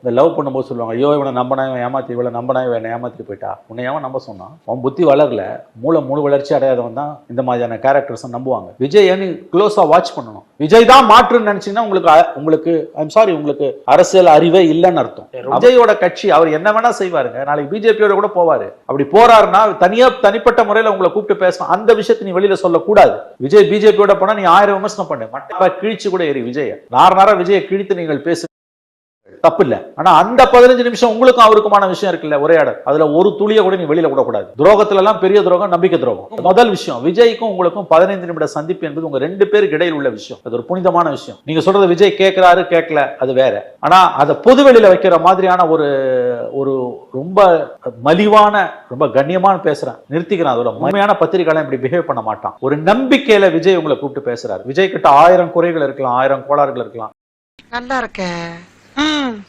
இந்த லவ் பண்ணும்போது சொல்லுவாங்க, ஐயோ இவனை நம்பினா இவன் ஏமாத்தி, இவளை நம்பினா இவன் ஏமாத்தி போயிட்டா. உன்னை ஏன் நம்ப சொன்னான்? அவன் புத்தி வளரல, முழு வளர்ச்சி அடையாதவன் தான் இந்த மாதிரியான கேரக்டர்ஸ் நம்புவாங்க. விஜய் க்ளோஸா வாட்ச் பண்ணணும். விஜய் தான் மாற்றுன்னு நினைச்சீங்கன்னா உங்களுக்கு ஐம் சாரி, உங்களுக்கு அரசியல் அறிவே இல்லைன்னு அர்த்தம். விஜயோட கட்சி அவர் என்ன வேணா செய்வாருங்க. நாளைக்கு பிஜேபியோட கூட போவாரு. அப்படி போறாருன்னா தனிப்பட்ட முறையில் உங்களை கூப்பிட்டு பேசணும். அந்த விஷயத்தை நீ வெளியில சொல்லக்கூடாது. விஜய் பிஜேபியோட போனா நீ 1000 விமர்சனம் பண்ணு, மட்ட கிழிச்சு கூட ஏறி விஜய நார விஜயை கிழித்து நீங்கள் பேசு, தப்பு இல்ல. ஆனா அந்த 15 நிமிஷம் உங்களுக்கும் அவருக்குமான விஷயம் இருக்குல்ல, உரையாடல், அதுல ஒரு துளிய கூட நீ வெளியில கூடாது. துரோகத்துல எல்லாம் பெரிய துரோகம் நம்பிக்கை துரோகம். முதல் விஷயம், விஜய்க்கும் உங்களுக்கும் 15 நிமிட சந்திப்பு என்பது உங்க 2 பேருக்கு இடையில் உள்ள விஷயம். அது ஒரு புனிதமான விஷயம். நீங்க சொல்றது விஜய் கேட்கிறாரு கேட்கல அது வேற. ஆனா அதை பொது வெளியில வைக்கிற மாதிரியான ஒரு ரொம்ப மலிவான, ரொம்ப கண்ணியமான பேசுறேன், நிறுத்திக்கிறேன். அதோட உண்மையான பத்திரிகையாளன் இப்படி பிஹேவ் பண்ண மாட்டான். ஒரு நம்பிக்கையில விஜய் உங்களை கூப்பிட்டு பேசுறாரு. விஜய் கிட்ட 1000 குறைகள் இருக்கலாம், 1000 கோளாறுகள் இருக்கலாம். நல்லா இருக்க